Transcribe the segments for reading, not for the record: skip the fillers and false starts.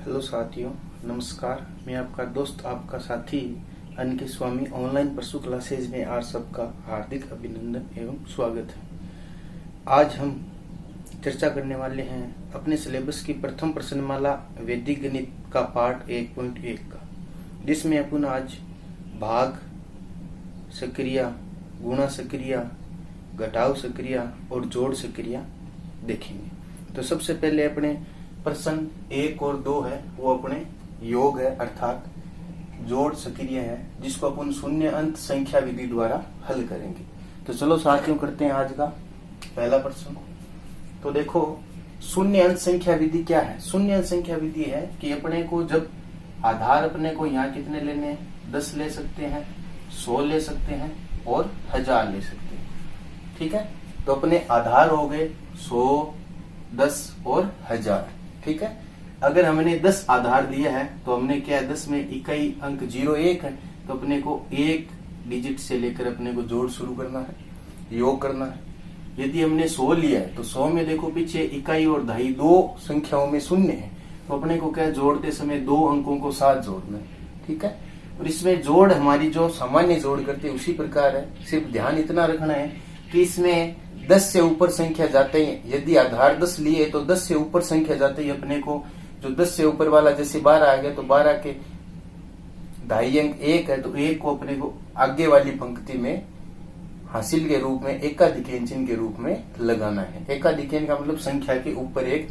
Hello साथियों, नमस्कार। मैं आपका दोस्त, आपका साथी अनिकेत स्वामी ऑनलाइन परसू क्लासेज में आप सबका हार्दिक अभिनंदन एवं स्वागत है। आज हम चर्चा करने वाले हैं अपने सिलेबस की प्रथम प्रश्नमाला वैदिक गणित का पार्ट 1.1 का, जिसमें अपन आज भाग सक्रिया, गुणा सक्रिया, घटाव सक्रिया और जोड़ सक्रिया देखेंगे। तो सबसे पहले अपने प्रश्न 1 और 2 है, वो अपने योग है अर्थात जोड़ सक्रिय है, जिसको अपन शून्य अंत संख्या विधि द्वारा हल करेंगे। तो चलो साथियों करते हैं आज का पहला प्रश्न। तो देखो, शून्य अंत संख्या विधि क्या है। शून्य अंत संख्या विधि है कि अपने को जब आधार अपने को यहाँ कितने लेने हैं, 10 ले सकते हैं, 100 ले सकते हैं और 1000 ले सकते हैं। ठीक है, तो अपने आधार हो गए 100, 10 और 1000। ठीक है, अगर हमने 10 आधार लिया है तो हमने क्या है, 10 में इकाई अंक 01 है, तो अपने को एक डिजिट से लेकर अपने को जोड़ शुरू करना है, योग करना है। यदि हमने 100 लिया है तो 100 में देखो पीछे इकाई और दहाई दो संख्याओं में शून्य है, तो अपने को क्या जोड़ते समय 2 अंकों को साथ जोड़ना है। ठीक है, और इसमें जोड़ हमारी जो सामान्य जोड़ करते हैं उसी प्रकार है। सिर्फ ध्यान इतना रखना है कि इसमें 10 से ऊपर संख्या जाते हैं। यदि आधार 10 लिए तो 10 से ऊपर संख्या जाते ही अपने को जो 10 से ऊपर वाला, जैसे 12 आ गया तो 12 के ढाई अंक 1 है, तो 1 को अपने को आगे वाली पंक्ति में हासिल के रूप में एकाधिकेन चिन्ह के रूप में लगाना है। एकाधिकेन का मतलब संख्या के ऊपर एक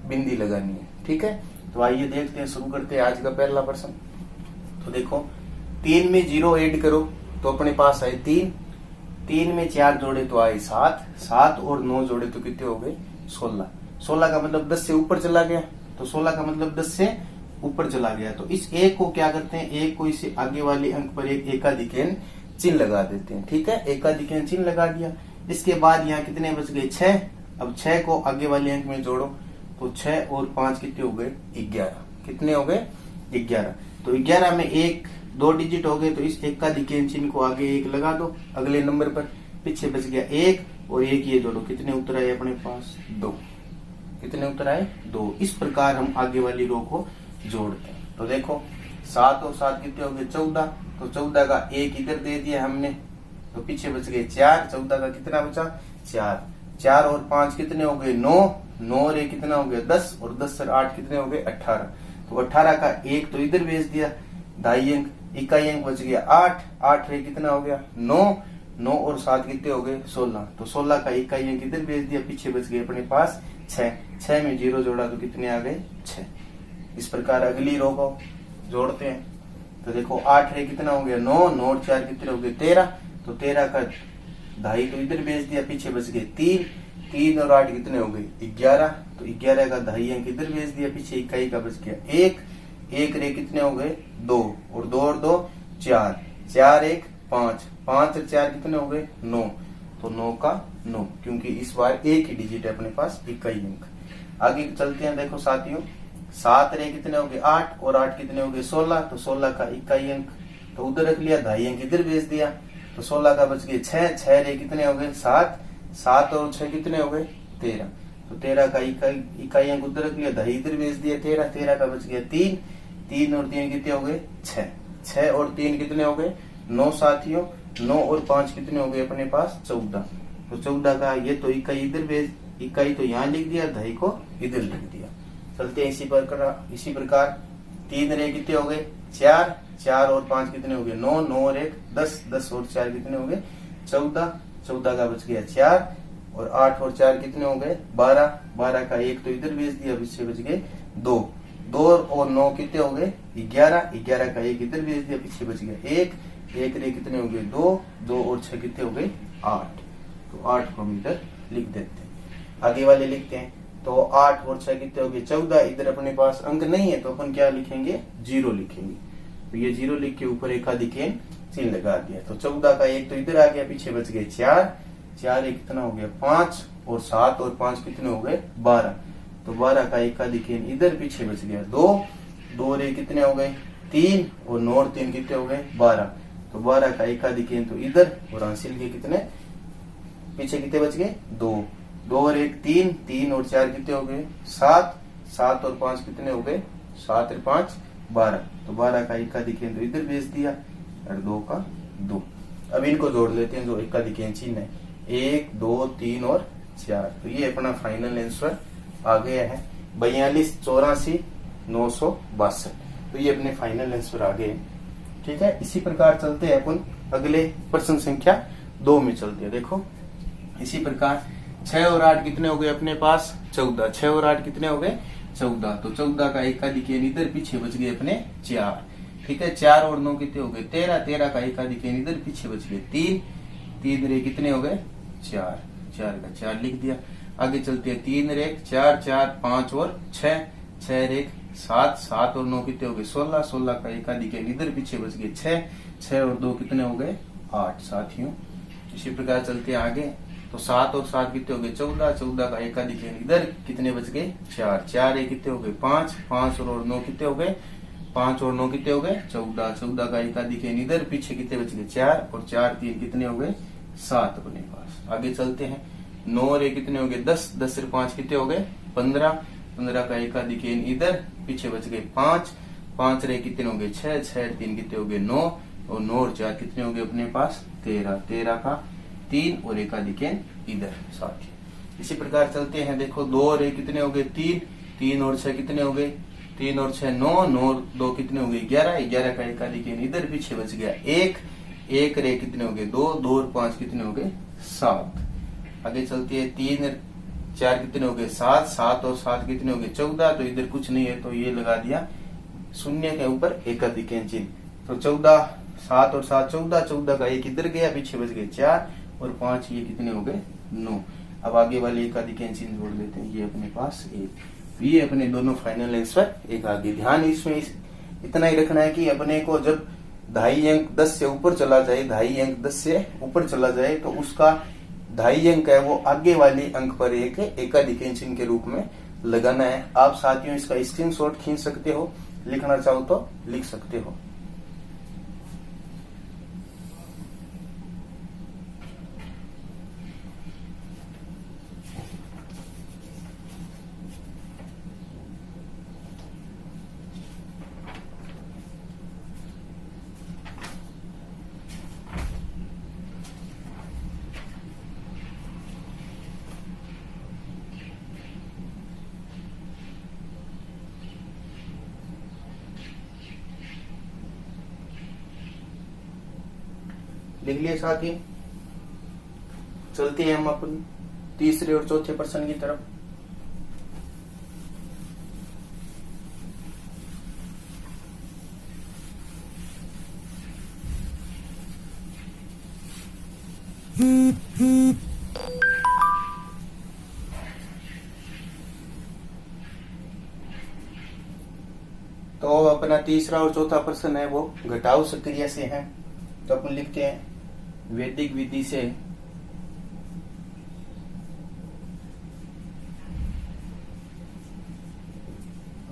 बिंदी लगानी है। ठीक है, तो आइए देखते हैं, शुरू करते हैं आज का पहला प्रश्न। तो देखो, 3 में 0 ऐड करो तो अपने पास आए 3, 3 में 4 जोड़े तो आए 7, 7 और 9 जोड़े तो कितने हो गए 16। 16 का मतलब 10 से ऊपर चला गया, तो 16 का मतलब 10 से ऊपर चला गया। तो इस एक को क्या करते हैं, एक को इसे आगे वाले अंक पर एक एकाधिकेन चिन्ह लगा देते हैं। ठीक है, एकाधिकेन चिन्ह लगा दिया। इसके बाद यहाँ कितने बच गए 6। अब 6 को आगे वाले अंक में जोड़ो तो 6 और 5 कितने हो गए 11। कितने हो गए 11। तो 11 में 1 2 डिजिट हो गए, तो इस एकाधिकेन चिन्ह को आगे 1 लगा दो अगले नंबर पर, पीछे बच गया 1 और 1 ये जोड़ो, कितने उत्तर आए अपने पास 2। कितने उत्तर आए 2। इस प्रकार हम आगे वाली रो को जोड़ते हैं। तो देखो, 7 और 7 कितने हो गए 14, तो 14 का 1 इधर दे दिया हमने, तो पीछे बच गए 4। 14 का कितना बचा 4। 4 और 5 कितने हो गए 9, 9 और 1 कितना हो गया 10, और 10 और 8 कितने हो गए 18। तो 18 का 1 तो इधर भेज दिया, ढाई अंक इकाई अंक बच गया 8, 8 रे कितना हो गया 9, 9 और 7 कितने हो गए 16। तो 16 का इकाई अंक इधर भेज दिया, पीछे बच गए अपने पास 6, 6 में 0 जोड़ा तो कितने आ गए 6। इस प्रकार अगली रो को जोड़ते हैं। तो देखो, 8 रे कितना हो गया 9, 9 और 4 कितने हो गए 13, तो 13 का ढाई तो इधर भेज दिया, पीछे बच गए 3, 3 और 8 कितने हो गए 11, तो 11 का ढाई अंक इधर भेज दिया, पीछे इकाई का बच गया 1, 1 रे कितने हो गए 2, और 2 और 2 4, 4 1 5, 5 और 4 कितने हो गए 9, तो 9 का 9, क्योंकि इस बार एक ही डिजिट है अपने पास इकाई अंक। आगे चलते हैं। देखो साथियों, 7 रे कितने हो गए 8 और 8 कितने हो गए 16, तो 16 का इकाई अंक तो उधर रख लिया, ढाई अंक इधर भेज दिया, तो 16 का बच गए 6, 6 रे कितने हो गए 7, 7 और 6 कितने हो गए 13, तो 13 का इकाई अंक उधर रख लिया, ढाई इधर भेज दिया 13, 13 का बच गया 3, 3 और 3 कितने हो गए 6, 6 और 3 कितने हो गए 9 साथियों, 9 और 5 कितने हो गए अपने पास 14, तो 14 का ये तो इकाई इधर भेज, इकाई तो यहाँ लिख दिया, ढाई को इधर लिख दिया। चलते हैं इसी प्रकार 3 रे कितने हो गए 4, 4 और 5 कितने हो गए 9, 9 और 1 10, 10 और 4 कितने हो गए 14, 14 का बच गया 4, और 8 और 4 कितने हो गए 12, 12 का 1 तो इधर भेज दिया, इससे बच गए 2, 2 और 9 कितने हो गए 11, 11 का 1 इधर भेज दिया, पीछे बच गया 1, 1 रे कितने हो गए 2, 2 और 6 कितने हो गए 8, तो 8 को हम इधर लिख देते हैं। आगे वाले लिखते हैं। तो 8 और 6 कितने हो गए 14, इधर अपने पास अंक नहीं है तो अपन क्या लिखेंगे 0 लिखेंगे, तो ये 0 लिख के ऊपर एकाधिकेन चिन्ह लगा दिया। तो 14 का 1 तो इधर आ गया, पीछे बच गए 4, 4 एक कितना हो गया 5, और 7 और 5 कितने हो गए 12, तो 12 का एकाधिकेन इधर, पीछे बच गया 2, 2 रे कितने हो गए 3, और 9 और 3 कितने हो गए 12, तो 12 का एकाधिकेन तो इधर, और हासिल के कितने पीछे कितने बच गए 2, 2 और 1 3, 3 और 4 कितने हो गए 7, 7 और 5 कितने हो गए 7 और 5 12, तो 12 का एकाधिक केंद्र इधर भेज दिया और 2 का 2। अब इनको जोड़ लेते हैं जो एकाधिक चिन्ह है, 1 2 3 और 4। तो ये अपना फाइनल आंसर आ गया है 42 84 962। तो ये अपने फाइनल आंसर आ गए। ठीक है, इसी प्रकार चलते हैं अपन अगले प्रश्न संख्या 2 में चलते हैं। देखो इसी प्रकार 6 और 8 कितने हो गए अपने पास 14, 6 और 8 कितने हो गए 14, तो 14 का एकाधिक इधर पीछे बच गए अपने 4। ठीक है, 4 और 9 कितने हो गए 13, 13 का एकाधिक इधर पीछे बच गए 3, 3 रे कितने हो गए 4, 4 का 4 लिख दिया। आगे चलते हैं 3 रे 4, 4 5 और 6, 6 रे 7, 7 और 9 कितने हो गए 16, 16 का एकाधिक इधर पीछे बच गए 6, 6 और 2 कितने हो गए 8 साथियों। इसी प्रकार चलते हैं आगे, तो 7 और 7 कितने हो गए 14, 14 का एकाधिक इधर कितने बच गए 4, 4 एक कितने हो गए 5, 5 और 9 कितने हो गए 5 और 9 कितने हो गए 14, 14 का एकाधिक इधर पीछे कितने बच गए 4 और 4 3 कितने हो गए 7 अपने पास। आगे चलते हैं 9 और 1 कितने हो गए 10, 10 और 5 कितने हो गए 15, 15 का एकाधिक इधर पीछे बच गए 5, 5 रे कितने हो गए 6, 6 3 कितने हो गए 9 और 9 और 4 कितने हो गए अपने पास 13, 13 का 3 और एकाधिक इधर साथ। इसी प्रकार चलते हैं, देखो 2 और 1 कितने हो गए 3, 3 और 6 कितने हो गए 3 और 6 9, 9 और 2 कितने हो गए 11, 11 का एकाधिक इधर पीछे बच गया 1, 1 रे कितने हो गए 2, 2 और 5 कितने हो गए 7। आगे चलते हैं 3 और 4 कितने हो गए 7, 7 और 7 कितने हो गए 14, तो इधर कुछ नहीं है तो ये लगा दिया शून्य के ऊपर एकाधिक चिन्ह। तो 14, 7 और 7 14, 14 का 1 इधर गया पीछे बच गए 4 और 5 ये कितने हो गए 9। अब आगे वाले एकाधिक चिन्ह जोड़ लेते हैं, ये अपने पास 1। ये अपने दोनों फाइनल आंसर एक आगे। ध्यान इसमें इतना ही रखना है कि अपने को जब 2.5 अंक 10 से ऊपर चला जाए, 2.5 अंक 10 से ऊपर चला जाए तो उसका 2.5 अंक है वो आगे वाले अंक पर एक एकाधिक चिन्ह के रूप में लगाना है। आप साथियों इसका स्क्रीनशॉट खींच सकते हो, लिखना चाहो तो लिख सकते हो। लिख लिए साथी, चलते हैं हम अपन तीसरे और चौथे प्रश्न की तरफ। तो अपना तीसरा और चौथा प्रश्न है वो घटाव सक्रिया से है। तो अपन लिखते हैं वैदिक विधि से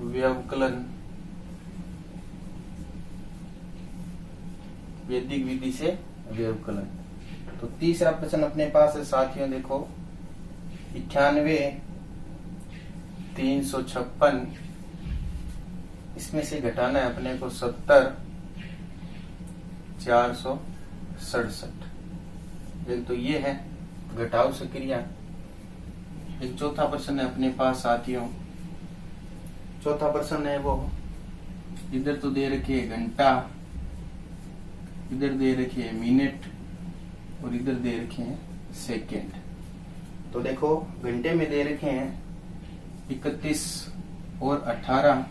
व्यवकलन, वैदिक विधि से व्यवकलन। तो तीसरा प्रश्न अपने पास है साथियों, देखो 91 356 इसमें से घटाना है अपने को 70 467। एक तो ये है घटाव सक्रिया। एक चौथा प्रश्न है अपने पास साथियों, चौथा प्रश्न है वो इधर तो दे रखी है घंटा, इधर दे रखी है मिनट और इधर दे रखे हैं सेकंड। तो देखो घंटे में दे रखे हैं 31 और 18,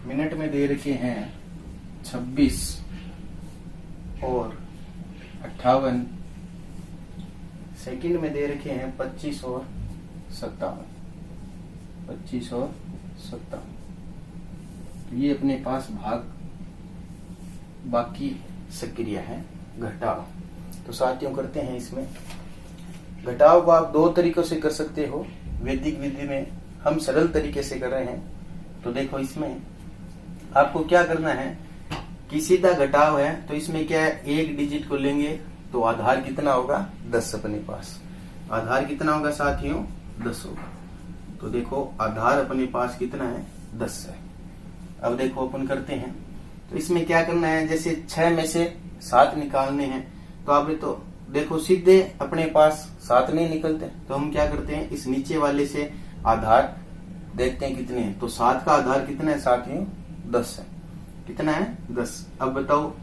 मिनट में दे रखे हैं 26 और 58, सेकंड में दे रखे हैं 25 और 57, 25 और 57। तो ये अपने पास भाग बाकी सक्रिया है घटाव। तो साथियों करते हैं इसमें घटाव को आप 2 तरीकों से कर सकते हो। वैदिक विधि में हम सरल तरीके से कर रहे हैं। तो देखो इसमें आपको क्या करना है कि सीधा घटाव है तो इसमें क्या है, एक डिजिट को लेंगे तो आधार कितना होगा 10 अपने पास। आधार कितना होगा साथियों 10 होगा। तो देखो आधार अपने पास कितना है 10 है। अब देखो अपन करते हैं, तो इसमें क्या करना है, जैसे 6 में से 7 निकालने हैं, तो आप तो देखो सीधे अपने पास 7 नहीं निकलते, तो हम क्या करते हैं, इस नीचे वाले से आधार देखते हैं कितने हैं। तो 7 का आधार कितना है साथियों, 10 है। कितना है, 10। अब बताओ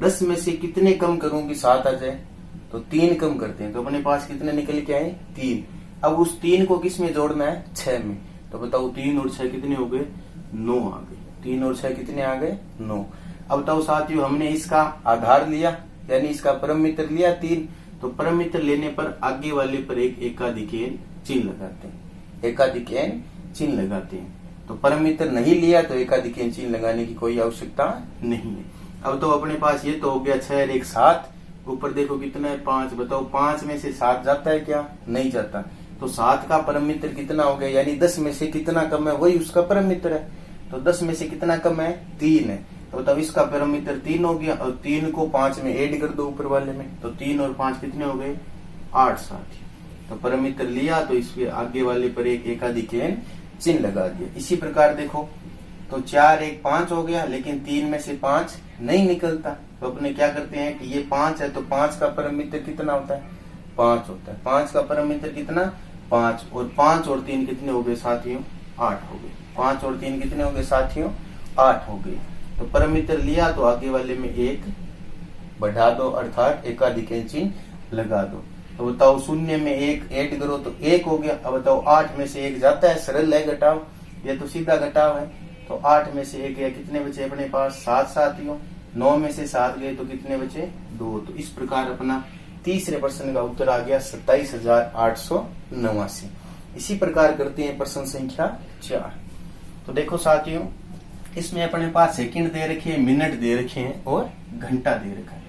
10 में से कितने कम करूं कि 7 आ जाए, तो 3 कम करते हैं, तो अपने पास कितने निकल के आए, 3। अब उस 3 को किस में जोड़ना है, 6 में। तो बताओ 3 और 6 कितने हो गए, 9 आ गए। 3 और 6 कितने आ गए, 9। अब बताओ साथियों, हमने इसका आधार लिया, यानी इसका परम मित्र लिया 3, तो परम मित्र लेने पर आगे वाले पर एक एकाधिकेन चिन्ह लगाते हैं, एकाधिकेन चिन्ह लगाते हैं। तो परम मित्र नहीं लिया तो एकाधिकेन चिन्ह लगाने की कोई आवश्यकता नहीं है। अब तो अपने पास ये तो हो गया 6 और 1 7, ऊपर देखो कितना है, 5। बताओ 5 में से 7 जाता है क्या, नहीं जाता। तो 7 का परम मित्र कितना हो गया, यानी 10 में से कितना कम है, वही उसका परम मित्र है। तो 10 में से कितना कम है, 3 है। तो बताओ इसका परम मित्र 3 हो गया, और 3 को 5 में ऐड कर दो ऊपर वाले में, तो 3 और 5 कितने हो गए, 8 साथी। तो परम मित्र लिया तो इसके आगे वाले पर एक एकाधिकेन चिन्ह लगा दिया। इसी प्रकार देखो, तो 4 1 5 हो गया, लेकिन 3 में से 5 नहीं निकलता, तो अपने क्या करते हैं कि ये 5 है, तो 5 का परम मित्र कितना होता है, 5 होता है। 5 का परम मित्र कितना, 5, और 5 और 3 कितने हो गए साथियों, 8 हो गए। 5 और 3 कितने हो गए साथियों, 8 हो गए। तो परम मित्र लिया तो आगे वाले में 1 बढ़ा दो, अर्थात एकाधिकेन चिन्ह लगा दो। तो बताओ 0 में 1 ऐड करो तो 1 हो गया। अब बताओ 8 में से 1 जाता है, सरल है घटाव, ये तो सीधा घटाव है। तो 8 में से 1 गया, कितने बचे अपने पास, 7 साथियों। 9 में से 7 गए तो कितने बचे, 2। तो इस प्रकार अपना तीसरे प्रश्न का उत्तर आ गया 27,889। इसी प्रकार करते हैं प्रश्न संख्या 4। तो देखो साथियों, इसमें अपने पास सेकंड दे रखे हैं, मिनट दे रखे हैं और घंटा दे रखा है।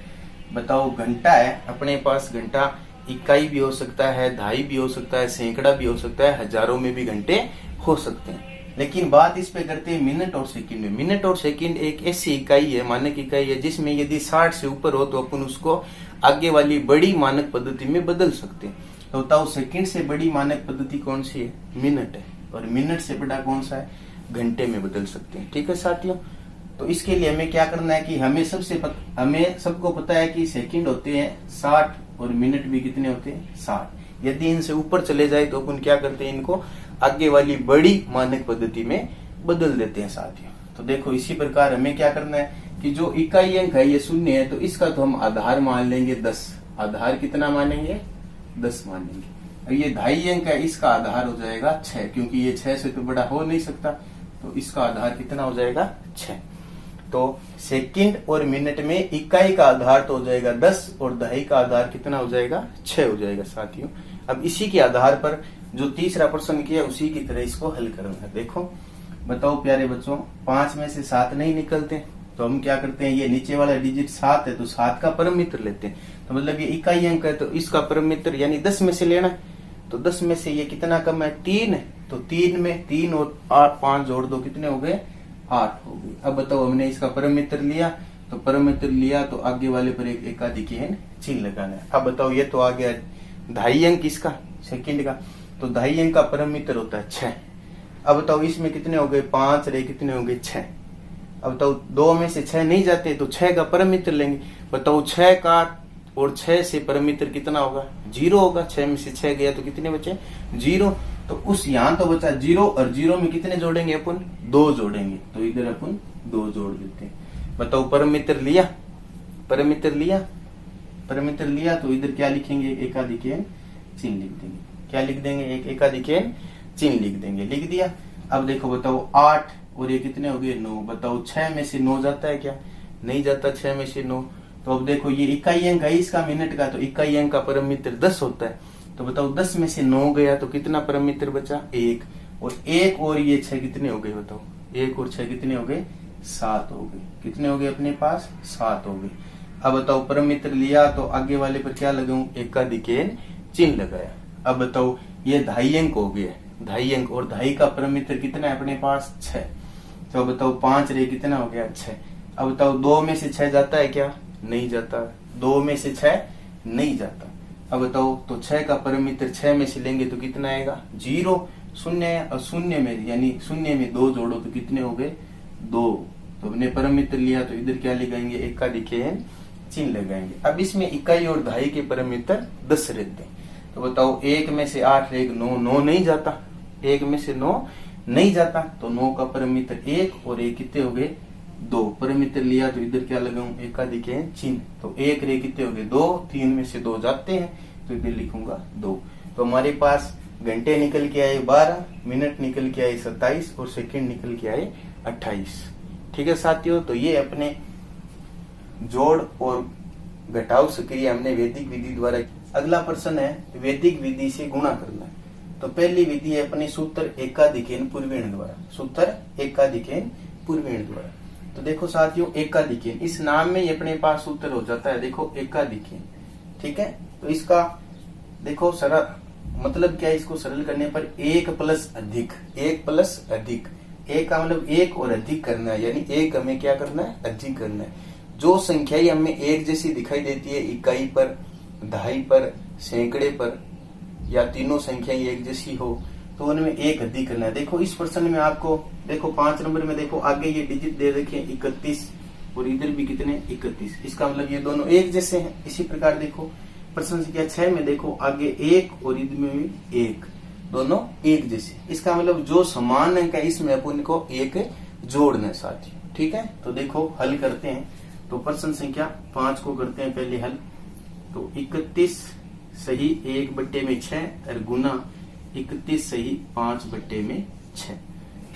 बताओ घंटा है अपने पास, घंटा इकाई भी हो सकता है, दहाई भी हो सकता है, सैकड़ा भी हो सकता है, हजारों में भी घंटे हो सकते हैं। लेकिन बात इस पे करते हैं मिनट और सेकंड में। मिनट और सेकंड एक ऐसी इकाई है, मानक इकाई है, जिसमें यदि 60 से ऊपर हो तो अपन उसको आगे वाली बड़ी मानक पद्धति में बदल सकते हैं। तो बताओ सेकंड से बड़ी मानक पद्धति कौन सी है, मिनट है, और मिनट से बड़ा कौन सा है, घंटे में बदल सकते हैं। ठीक है साथियों, तो इसके लिए हमें क्या करना है कि हमें सबको पता है कि सेकंड होते हैं 60 और मिनट भी कितने होते हैं, 60। यदि इनसे ऊपर चले जाए तो अपन क्या करते हैं, इनको आगे वाली बड़ी मानक पद्धति में बदल देते हैं साथियों। तो देखो इसी प्रकार हमें क्या करना है कि जो इकाई अंक है ये 0 है, तो इसका तो हम आधार मान लेंगे 10। आधार कितना मानेंगे, 10 मानेंगे। ये दहाई अंक है, इसका आधार हो जाएगा 6, क्योंकि ये 6 से तो बड़ा हो नहीं सकता, तो इसका आधार कितना हो जाएगा, 6। तो सेकंड और मिनट में इकाई का आधार तो हो जाएगा 10, और दहाई का आधार कितना हो जाएगा, 6 हो जाएगा साथियों। अब इसी के आधार पर जो तीसरा प्रश्न किया उसी की तरह इसको हल करना है। देखो बताओ प्यारे बच्चों, 5 में से 7 नहीं निकलते, तो हम क्या करते हैं, ये नीचे वाला डिजिट 7 है, तो 7 का परम मित्र लेते हैं। तो मतलब ये इकाई अंक है, तो इसका परम मित्र यानी 10 में से लेना है। तो 10 में से ये कितना कम है, 3 है, तो 3 में 3 और 5 जोड़ दो, कितने हो गए, 8 हो गए। अब बताओ हमने इसका परम मित्र लिया, तो परम मित्र लिया तो आगे वाले पर एक एकाधिकेन चिन्ह लगाना है। अब बताओ ये तो आ गया दहाई अंक इसका, सेकंड का, तो दहाई अंक का परम मित्र होता है 6। अब बताओ इसमें कितने हो गए, 5 रे कितने हो गए, 6। अब बताओ 2 में से 6 नहीं जाते, तो 6 का परम मित्र लेंगे। बताओ 6 का और 6 से परम मित्र कितना होगा, 0 होगा। 6 में से 6 गया तो कितने बचे, 0। तो उस यहाँ तो बचा 0, और 0 में कितने जोड़ेंगे अपन, 2 जोड़ेंगे, तो इधर अपन 2 जोड़ देते हैं। बताओ परम मित्र लिया, परम मित्र लिया, परम मित्र लिया, तो इधर क्या लिखेंगे, एक एकाधिकेन चिन्ह लिख देंगे। क्या लिख देंगे, एक एकाधिकेन चिन्ह लिख देंगे। लिख दिया। अब देखो बताओ 8 और ये कितने हो गए, 9। बताओ 6 में से 9 जाता है क्या, नहीं जाता 6 में से 9। तो अब देखो ये इकाई अंक है इसका मिनट का, तो इकाई अंक का परम मित्र 10 होता है। तो बताओ 10 में से 9 गया तो कितना परम मित्र बचा, 1। और 1 और ये 6 कितने हो गए, बताओ 1 और 6 कितने हो गए, 7 हो गए। कितने हो गए अपने पास, 7 हो गए। अब बताओ परम मित्र लिया तो आगे वाले पर क्या लगाऊं, एकाधिकेन चिन्ह लगाया। अब बताओ ये दहाई अंक हो गया, दहाई अंक, और दहाई का परम मित्र कितना है अपने पास, 6। तो बताओ 5 रे कितना हो गया, 6। अब बताओ 2 में से 6 जाता है क्या, नहीं जाता। 2 में से 6 नहीं जाता। अब बताओ तो 6 का परम मित्र 6 में से लेंगे तो कितना आएगा, 0। शून्य और शून्य में यानी शून्य में 2 जोड़ो तो कितने हो गए 2। तो हमने परम मित्र लिया तो इधर क्या लगाएंगे एकाधिक चिन्ह लगाएंगे। अब इसमें इकाई और दहाई के परम मित्र 10 रहते हैं। तो बताओ 1 में से 8 1 9 9 नहीं जाता, 1 में से 9 नहीं जाता, तो 9 का परम मित्र 1 और 1 कितने हो गए 2। परम मित्र लिया तो इधर क्या लगाऊं एकाधिक चिन्ह, तो 1 रे कितने हो गए 2, 3 में से 2 जाते हैं तो इधर लिखूंगा 2। तो हमारे पास घंटे निकल के आए 12, मिनट निकल के आए 27 और सेकंड निकल के आए 28। ठीक है साथियों, तो ये अपने जोड़ और घटाव सक्रिया हमने वैदिक विधि द्वारा। अगला प्रश्न है वैदिक विधि से गुणा करना। तो पहली विधि है अपने सूत्र एकाधिकेन पूर्वेण द्वारा, सूत्र एकाधिकेन पूर्वेण द्वारा। तो देखो साथियों एकाधिकेन इस नाम में ही अपने पास सूत्र हो जाता है, देखो एकाधिकेन। ठीक है, तो इसका देखो सरल मतलब क्या है, इसको सरल करने पर 1 प्लस अधिक, 1 प्लस अधिक, 1 का मतलब 1 और अधिक करना है, यानी 1 हमें क्या करना है अधिक करना है। जो संख्या ही हमें एक जैसी दिखाई देती है इकाई पर, दहाई पर, सैकड़े पर, या तीनों संख्याएं एक जैसी हो तो उनमें 1 अधिक करना है। देखो इस प्रश्न में आपको देखो 5 नंबर में देखो आगे ये डिजिट दे रखे 31 और इधर भी कितने 31, इसका मतलब ये दोनों एक जैसे हैं। इसी प्रकार देखो प्रश्न संख्या 6 में देखो आगे 1 और इधर में भी 1, दोनों एक जैसे, इसका मतलब जो समान अंक है इसमें अपन को 1 जोड़ना है साथियों। ठीक है, तो देखो हल करते हैं। तो प्रश्न संख्या 5 को करते हैं पहले हल। तो 31 सही 1/6 और गुना 31 सही 5/6।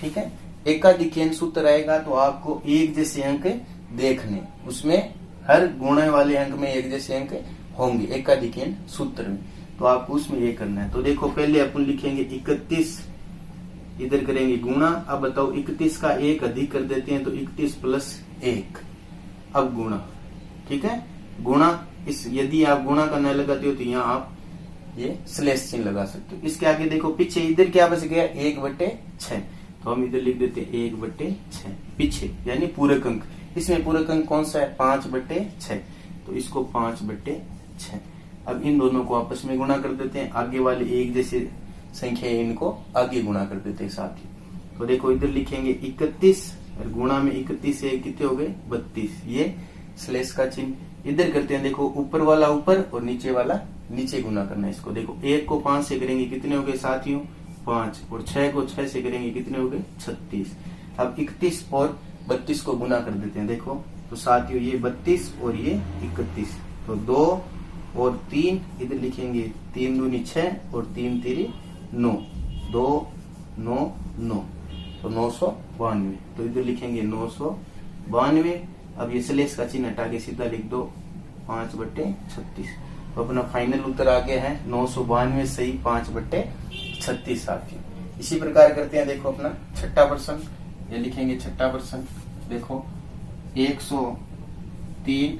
ठीक है, एकाधिकेन सूत्र आएगा तो आपको एक जैसे अंक देखने, उसमें हर गुणे वाले अंक में एक जैसे अंक होंगे एकाधिकेन सूत्र में, तो आपको उसमें ये करना है। तो देखो पहले अपन लिखेंगे 31, इधर करेंगे गुणा। अब बताओ 31 का 1 अधिक कर देते हैं तो 31 प्लस 1, अब गुणा। ठीक है, गुणा इस यदि आप गुणा करना लगाते हो तो यहाँ आप ये स्लैश चिन्ह लगा सकते हो। इसके आगे देखो पीछे इधर क्या बच गया 1/6, तो हम इधर लिख देते हैं 1/6 पीछे, यानी पूरक अंक। इसमें पूरक अंक कौन सा है 5/6, तो इसको 5/6। अब इन दोनों को आपस में गुणा कर देते हैं, आगे वाले एक जैसे संख्या इनको आगे गुणा कर देते हैं साथ ही। तो देखो इधर लिखेंगे 31 और गुणा में 31 से कितने हो गए 32, ये स्लैश का चिन्ह। इधर करते हैं देखो ऊपर वाला ऊपर और नीचे वाला नीचे गुना करना है इसको। देखो 1 को 5 से करेंगे कितने हो गए साथियों 5, और 6 को 6 से करेंगे कितने हो गए 36। अब 31 और 32 को गुना कर देते हैं। देखो तो साथियों ये 32 और ये 31, तो 2 और 3 इधर लिखेंगे 3 दूनी 6 और 3 तीरी 9, 2 9 9, तो 992। तो इधर लिखेंगे 992। अब ये स्लैश का चिन्ह हटा के सीधा लिख दो 5/36। तो अपना फाइनल उत्तर आ गया है 992 सही 5/36 साथियों। इसी प्रकार करते हैं देखो अपना छठा प्रश्न, ये लिखेंगे छठा प्रश्न। देखो 103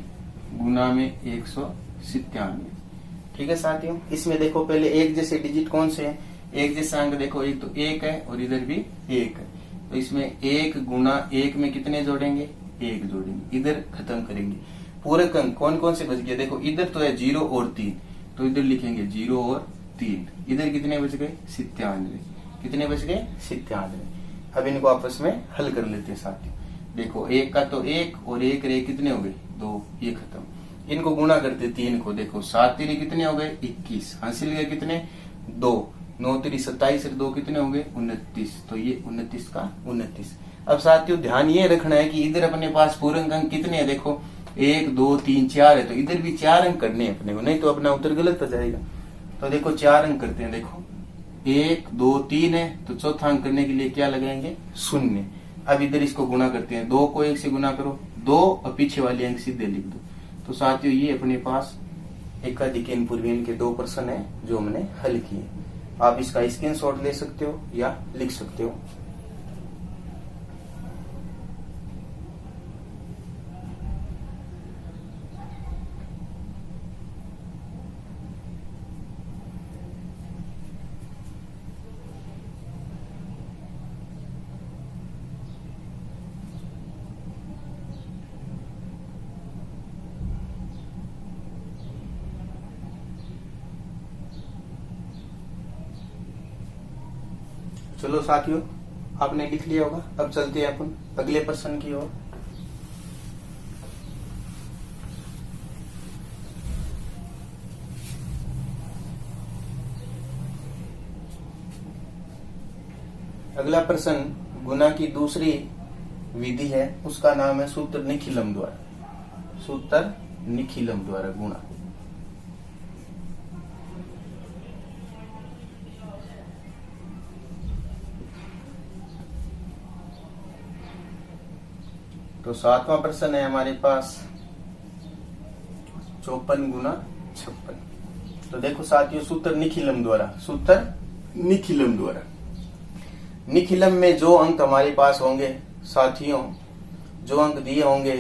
गुना में 197। ठीक है साथियों, इसमें देखो पहले एक जैसे डिजिट कौन से हैं, एक जैसा अंक देखो एक तो 1 है और इधर भी 1 है, तो इसमें 1 गुना 1 में कितने जोड़ेंगे 1 जोड़ेंगे, इधर खत्म करेंगे। पूरक अंक कौन कौन से बच गए, देखो इधर तो है 0 और 3, तो इधर लिखेंगे 0 और 3। इधर कितने बच गए 97, कितने बच गए 97। अब इनको आपस में हल कर लेते हैं साथियों। देखो 1 का तो 1 और 1 रे कितने हो गए 2, ये खत्म। इनको गुणा करते 3 को, देखो 7 3 कितने हो गए 21, हासिल गए कितने 2, 9 3 27 और 2 कितने हो गए 29, तो ये 29 का 29। अब साथियों ध्यान ये रखना है कि इधर अपने पास पूर्ण अंक कितने हैं, देखो 1 2 3 4 है, तो इधर भी 4 अंक करने हैं अपने को, नहीं तो अपना उत्तर गलत हो जाएगा। तो देखो 4 अंक करते हैं, देखो 1 2 3 है, तो चौथा अंक करने के लिए क्या लगाएंगे 0। अब इधर इसको गुणा करते हैं, 2 को 1 से गुणा करो 2 और पीछे वाले अंक सीधे लिख दो। तो साथियों ये अपने पास एकाधिकेन पूर्वेन के 2 प्रश्न है जो हमने हल किए। आप इसका स्क्रीनशॉट ले सकते हो या लिख सकते हो। चलो साथियों, आपने लिख लिया होगा। अब चलते हैं अपन अगले प्रश्न की ओर। अगला प्रश्न गुना की दूसरी विधि है, उसका नाम है सूत्र निखिलम द्वारा। सूत्र निखिलम द्वारा गुणा। तो 7वां प्रश्न है हमारे पास 54 गुना 56। तो देखो साथियों, सूत्र निखिलम द्वारा, सूत्र निखिलम द्वारा। निखिलम में जो अंक हमारे पास होंगे साथियों, जो अंक दिए होंगे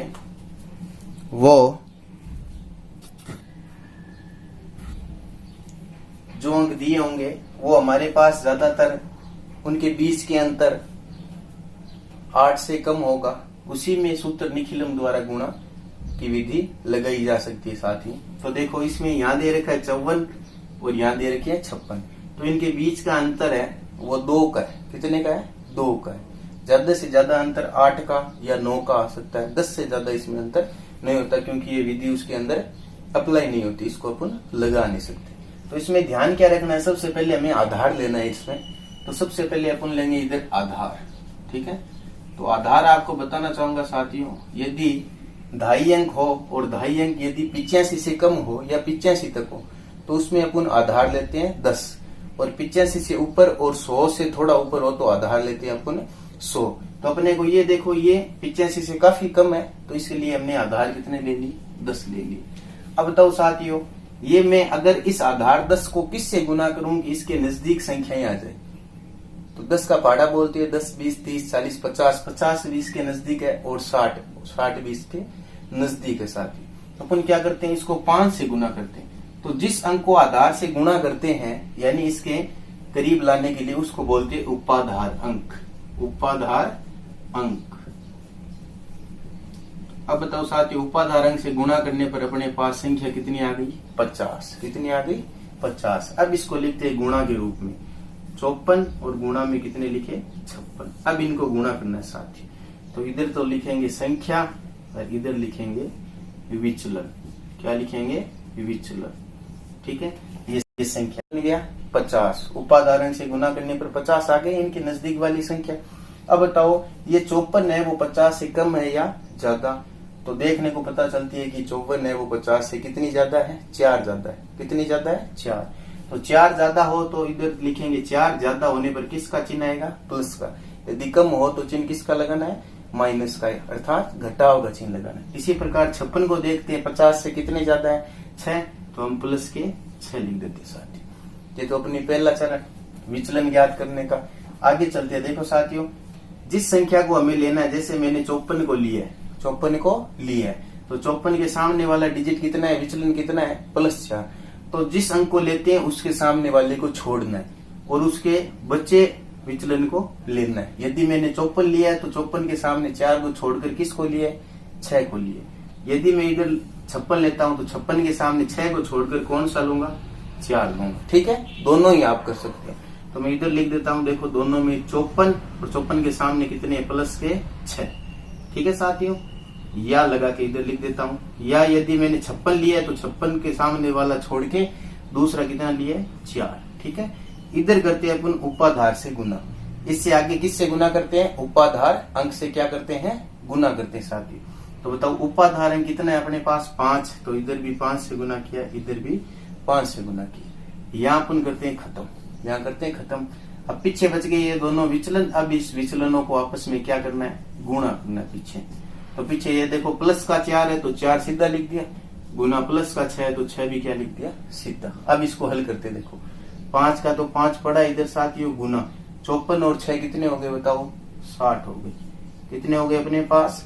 वो हमारे पास ज्यादातर उनके बीच के अंतर 8 से कम होगा। उसी में सूत्र निखिलम द्वारा गुणा की विधि लगाई जा सकती है साथियों। तो देखो, इसमें यहाँ दे रखा है 54 और यहाँ दे रखी है 56। तो इनके बीच का अंतर है वो 2 का है। कितने का है? 2 का है। ज्यादा से ज्यादा अंतर 8 का या 9 का आ सकता है। 10 से ज्यादा इसमें अंतर नहीं होता, क्योंकि ये विधि उसके अंदर अप्लाई नहीं होती, इसको अपन लगा नहीं सकते। तो इसमें ध्यान क्या रखना है, सबसे पहले हमें आधार लेना है इसमें। तो सबसे पहले अपन लेंगे इधर आधार। ठीक है, तो आधार आपको बताना चाहूंगा साथियों, यदि 2.5 अंक हो और 2.5 अंक यदि 85 से कम हो या 85 तक हो, तो उसमें अपन आधार लेते हैं 10। और 85 से ऊपर और 100 से थोड़ा ऊपर हो तो आधार लेते हैं अपन 100। तो अपने को ये देखो, ये 85 से काफी कम है, तो इसके लिए हमने आधार कितने ले ली? 10 ले ली। अब बताओ साथियों, ये मैं अगर इस आधार 10 को किससे गुना करूं कि इसके नजदीक संख्याएं आ जाए? तो 10 का पहाड़ा बोलते हैं 10, 20, 30, 40, 50। 50 20 के नजदीक है और 60 20 के नजदीक है साथी। तो अपन क्या करते हैं, इसको 5 से गुना करते हैं। तो जिस अंक को आधार से गुणा करते हैं, यानी इसके करीब लाने के लिए, उसको बोलते हैं उपाधार अंक। उपाधार अंक। अब बताओ साथियों, उपाधार अंक से गुणा करने पर अपने पास संख्या कितनी आ गई? 50। कितनी आ गई? 50। अब इसको लिखते हैं गुणा के रूप में 54 और गुणा में कितने लिखे? 56। अब इनको गुणा करना है साथी। तो इधर तो लिखेंगे संख्या और इधर लिखेंगे विचलन। क्या लिखेंगे? विचलन। ठीक है, ये संख्या बन गया 50। उपाधार अंक से गुणा करने पर 50 आ गए, इनके नजदीक वाली संख्या। अब बताओ, ये 54 है वो 50 से कम है या ज्यादा? तो देखने को पता चलती है कि 54 है वो 50 से कितनी ज्यादा है? 4 ज्यादा है। कितनी ज्यादा है? 4। तो 4 ज्यादा हो तो इधर लिखेंगे 4। ज्यादा होने पर किसका चिन्ह आएगा? प्लस का। यदि कम हो तो चिन्ह किसका लगाना है? माइनस का, अर्थात घटाव का चिन्ह लगाना है। इसी प्रकार 56 को देखते हैं, 50 से कितने ज्यादा है? 6। तो हम प्लस के 6 लिख देते साथियों। ये तो अपनी पहला चरण विचलन ज्ञात करने का। आगे चलते हैं। देखो साथियों, जिस संख्या को हमें लेना है, जैसे मैंने 54 को लिया है, 54 को लिया है, तो 54 के सामने वाला डिजिट कितना है? विचलन कितना है? +4। तो जिस अंक को लेते हैं उसके सामने वाले को छोड़ना है और उसके बच्चे विचलन को लेना है। यदि मैंने 54 लिया है तो 54 के सामने 4 को छोड़कर किसको लिया है? 6 को लिया। यदि मैं इधर 56 लेता हूं तो 56 के सामने 6 को छोड़कर कौन सा लूंगा? 4 लूंगा। ठीक है, दोनों ही आप कर सकते हैं। तो मैं इधर लिख देता हूं, देखो दोनों में 54 और 54 के सामने कितने? प्लस के 6। ठीक है साथियों, या लगा के इधर लिख देता हूं। या यदि मैंने 56 लिया है तो 56 के सामने वाला छोड़ के दूसरा कितना लिया है? 4। ठीक है, इधर करते हैं अपन उपाधार से गुना। इससे आगे किससे गुना करते हैं? उपाधार अंक से क्या करते हैं? गुना करते हैं साथी। तो बताओ, उपाधार अंक कितना है अपने पास? 5। तो इधर भी 5 से गुना किया, इधर भी 5 से गुना किया। यहाँ अपन करते हैं खत्म, यहाँ करते हैं खत्म। अब पीछे बच गए ये दोनों विचलन। अब इस विचलनों को आपस में क्या करना है? गुणा करना है पीछे। तो पीछे ये देखो प्लस का 4 है तो 4 सीधा लिख दिया, गुना प्लस का 6 है तो 6 भी क्या लिख दिया? सीधा। अब इसको हल करते देखो, 5 का तो 5 पड़ा इधर साथियों, गुना 54 और 6 कितने हो गए बताओ? 60 हो गए। कितने हो गए अपने पास?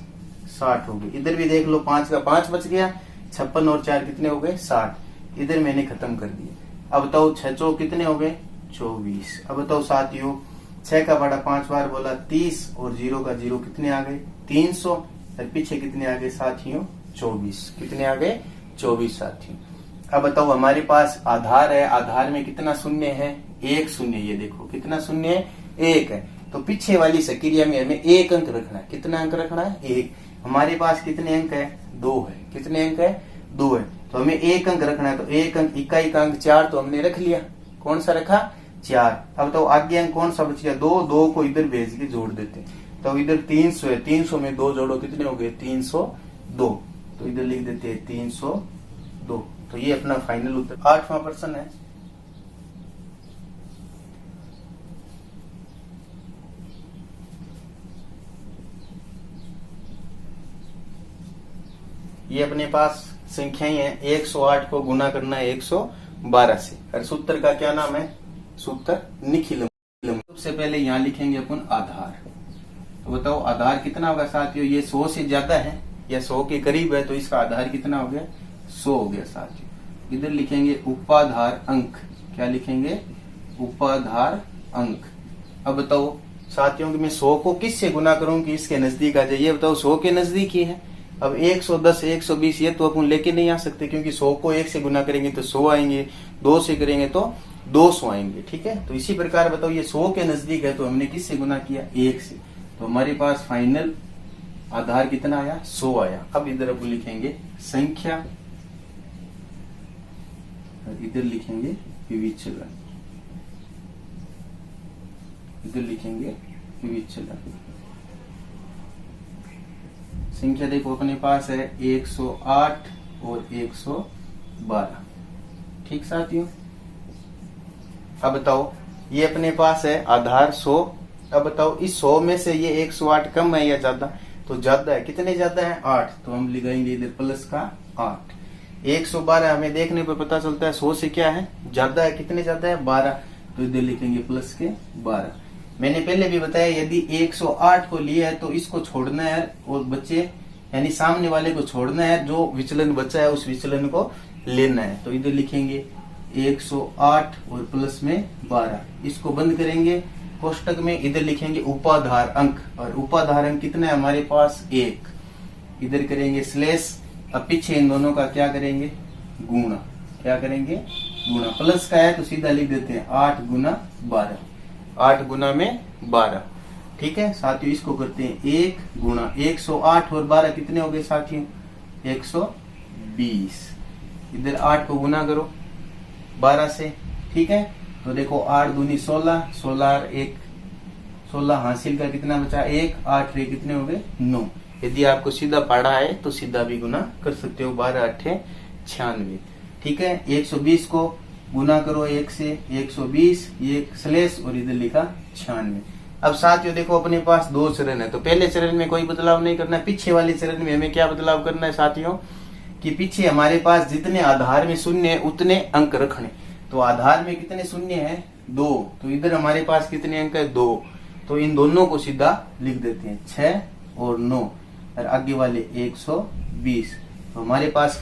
60 हो गए। इधर भी देख लो, 5 का 5 बच गया, 56 और 4 कितने हो गए? 60। इधर मैंने खत्म कर दिया। अब बताओ 6 चौक कितने हो गए? 24। अब बताओ साथियों, 6 का बड़ा 5 बार बोला 30 और 0 का 0 कितने आ गए? 300। और पीछे कितने आ गए साथियों? 24। कितने आ गए? 24 साथियों। अब बताओ, हमारे पास आधार है, आधार में कितना शून्य है? 1 शून्य। ये देखो कितना शून्य है? 1 है, तो पीछे वाली सक्रिया में हमें 1 अंक रखना है। कितना अंक रखना है? 1। हमारे पास कितने अंक है? 2 है। कितने अंक है? 2 है, तो हमें 1 अंक रखना है। तो 1 अंक, इकाई का अंक 4 तो हमने रख लिया। कौन सा रखा? 4। अब तो आगे अंक कौन सा बच गया? 2। 2 को इधर भेज के जोड़ देते हैं, तो इधर 300 है, 300 में 2 जोड़ो, कितने हो गए? 302। तो इधर लिख देते हैं 302। तो ये अपना फाइनल उत्तर। 8वां प्रश्न है, ये अपने पास संख्याएं हैं। 108 को गुना करना है 112 से, और सूत्र का क्या नाम है? सूत्र निखिलम। सबसे पहले यहाँ लिखेंगे अपन आधार। तो बताओ आधार कितना होगा साथियों? ये 100 से ज्यादा है या 100 के करीब है, तो इसका आधार कितना हो गया? 100 हो गया साथियों। इधर लिखेंगे उपाधार अंक। क्या लिखेंगे? उपाधार अंक। अब बताओ साथियों कि मैं 100 को किससे गुना करूं कि इसके नजदीक आ जाए? ये बताओ 100 के नजदीक ही है। अब 110, 120 ये तो अपन लेके नहीं आ सकते, क्योंकि 100 को 1 से गुना करेंगे तो 100 आएंगे, 2 से करेंगे तो 200 आएंगे। ठीक है, तो इसी प्रकार बताओ ये 100 के नजदीक है, तो हमने किससे गुना किया? 1 से। तो हमारे पास फाइनल आधार कितना आया? 100 आया। अब इधर अपन लिखेंगे संख्या, इधर लिखेंगे विचलन, इधर लिखेंगे विचलन। संख्या देखो अपने पास है 108 और 112। ठीक साथियों, अब बताओ ये अपने पास है आधार 100। अब बताओ इस 100 में से ये 108 कम है या ज्यादा? तो ज्यादा है। कितने ज्यादा है? 8। तो हम लगाएंगे इधर प्लस का 8। 112 हमें देखने पर पता चलता है 100 से क्या है? ज्यादा है। कितने ज्यादा है? 12। तो इधर लिखेंगे प्लस के 12। मैंने पहले भी बताया यदि 108 को लिया है तो इसको छोड़ना है और बच्चे यानी सामने वाले को छोड़ना है, जो विचलन बचा है उस विचलन को लेना है। तो इधर लिखेंगे 108 और प्लस में 12, इसको बंद करेंगे कोष्टक में। इधर लिखेंगे उपाधार अंक, और उपाधार अंक कितना है हमारे पास? 1। इधर करेंगे स्लेश। अब पीछे इन दोनों का क्या करेंगे? गुणा। क्या करेंगे? गुणा। प्लस का है तो सीधा लिख देते हैं 8 गुना 12। 8 गुना में 12। ठीक है साथियों, इसको करते हैं 1 गुणा 108 और 12 कितने हो गए साथियों? 120। इधर 8 को गुना करो 12 से। ठीक है, तो देखो 8 दूनी 16, 16 और 1 16 हासिल का कितना बचा? 1। 8 रे कितने हो गए? 9। यदि आपको सीधा पढ़ा है तो सीधा भी गुना कर सकते हो। 12 8 96। ठीक है, 120 को गुना करो 1 से, 120 ये स्लेश और इधर लिखा 96। अब साथियों देखो अपने पास 2 चरण है, तो पहले चरण में कोई बदलाव नहीं करना है। पीछे वाले चरण में हमें क्या बदलाव करना है साथियों कि पीछे हमारे पास जितने आधार में शून्य है उतने अंक रखने। तो आधार में कितने शून्य है? 2। तो इधर हमारे पास कितने अंक है? 2। तो इन दोनों को सीधा लिख देते हैं 6 और 9, और आगे वाले 120। तो हमारे पास